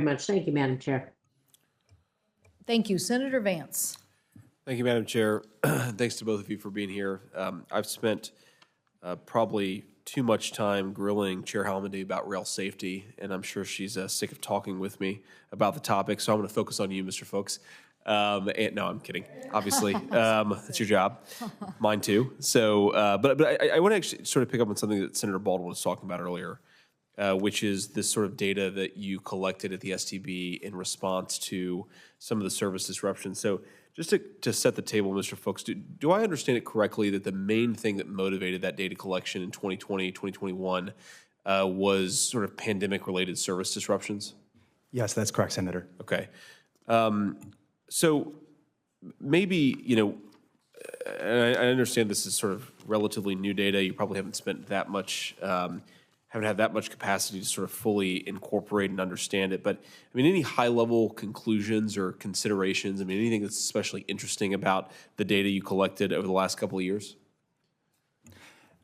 much. Thank you, Madam Chair. Thank you. Senator Vance. Thank you, Madam Chair. Thanks to both of you for being here. I've spent probably too much time grilling Chair Halmody about rail safety, and I'm sure she's sick of talking with me about the topic, so I'm going to focus on you, Mr. Folks. And, no, I'm kidding, obviously. It's your job. Mine too. So, but I want to actually sort of pick up on something that Senator Baldwin was talking about earlier, which is this sort of data that you collected at the STB in response to some of the service disruptions. So just to set the table, Mr. Folks, do I understand it correctly that the main thing that motivated that data collection in 2020, 2021 was sort of pandemic-related service disruptions? Yes, that's correct, Senator. Okay. So maybe, you know, and I understand this is sort of relatively new data. You probably haven't spent that much, haven't had that much capacity to sort of fully incorporate and understand it. But I mean, any high-level conclusions or considerations? I mean, anything that's especially interesting about the data you collected over the last couple of years?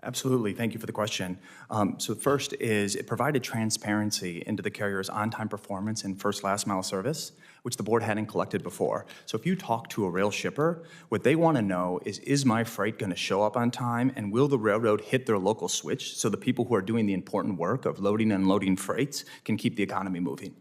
Absolutely. Thank you for the question. So first is it provided transparency into the carrier's on-time performance and first last mile service, which the board hadn't collected before. So if you talk to a rail shipper, what they want to know is my freight going to show up on time, and will the railroad hit their local switch so the people who are doing the important work of loading and unloading freights can keep the economy moving?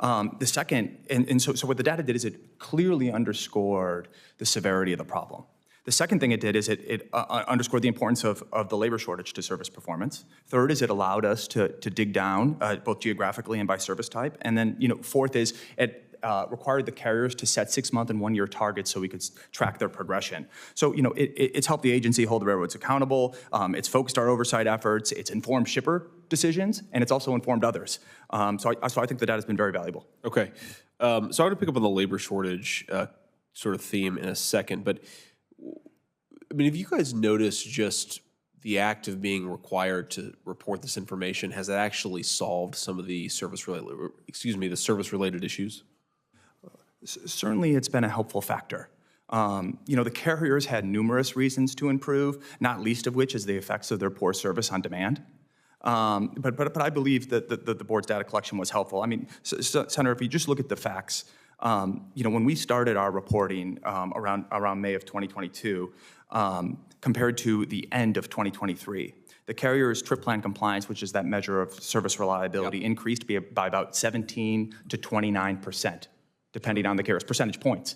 The second, so what the data did is it clearly underscored the severity of the problem. The second thing it did is it underscored the importance of the labor shortage to service performance. Third is it allowed us to dig down both geographically and by service type. And then, you know, fourth is it required the carriers to set 6-month and 1-year targets so we could track their progression. So, you know, it's helped the agency hold the railroads accountable. It's focused our oversight efforts. It's informed shipper decisions, and it's also informed others. So I think the data has been very valuable. Okay. So I'm going to pick up on the labor shortage sort of theme in a second, but I mean, have you guys noticed just the act of being required to report this information, has that actually solved some of the service-related issues? Certainly, it's been a helpful factor. You know, the carriers had numerous reasons to improve, not least of which is the effects of their poor service on demand. But I believe that the board's data collection was helpful. I mean, Senator, if you just look at the facts, you know, when we started our reporting around May of 2022, compared to the end of 2023, the carrier's trip plan compliance, which is that measure of service reliability, increased by about 17 to 29%, depending on the carrier's percentage points.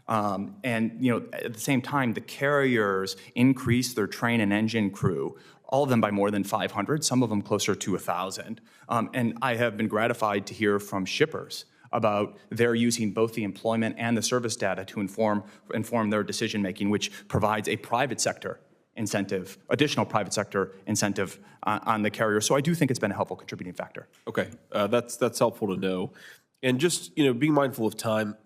And, you know, at the same time, the carriers increased their train and engine crew, all of them by more than 500, some of them closer to 1,000. And I have been gratified to hear from shippers about their using both the employment and the service data to inform their decision-making, which provides a private sector incentive, additional private sector incentive on the carrier. So I do think it's been a helpful contributing factor. Okay, that's helpful to know. And just, you know, being mindful of time,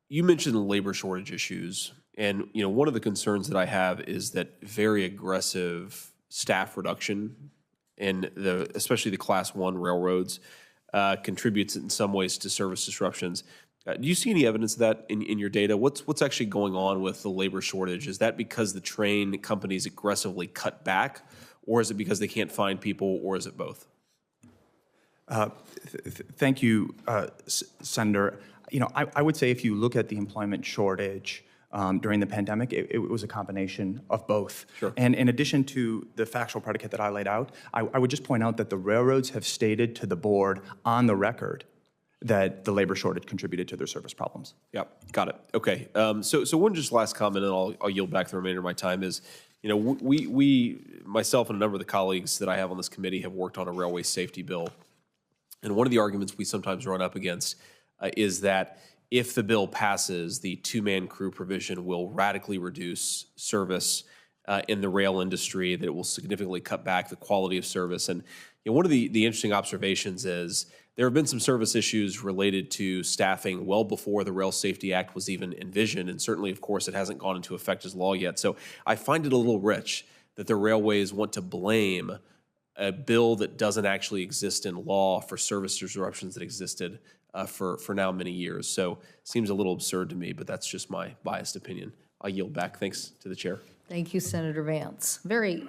you mentioned the labor shortage issues. And, you know, one of the concerns that I have is that very aggressive staff reduction in especially the Class 1 railroads contributes in some ways to service disruptions. Do you see any evidence of that in your data? What's actually going on with the labor shortage? Is that because the train companies aggressively cut back, or is it because they can't find people, or is it both? Thank you, Senator. You know, I would say if you look at the employment shortage during the pandemic, it was a combination of both. Sure. And in addition to the factual predicate that I laid out, I would just point out that the railroads have stated to the board on the record that the labor shortage contributed to their service problems. Yeah, got it. Okay. So one just last comment, and I'll yield back the remainder of my time is, you know, we myself and a number of the colleagues that I have on this committee have worked on a railway safety bill. And one of the arguments we sometimes run up against is that if the bill passes, the two-man crew provision will radically reduce service in the rail industry, that it will significantly cut back the quality of service. And you know, one of the interesting observations is there have been some service issues related to staffing well before the Rail Safety Act was even envisioned. And certainly, of course, it hasn't gone into effect as law yet. So I find it a little rich that the railways want to blame a bill that doesn't actually exist in law for service disruptions that existed for now many years. So it seems a little absurd to me, but that's just my biased opinion. I yield back. Thanks to the chair. Thank you, Senator Vance. Very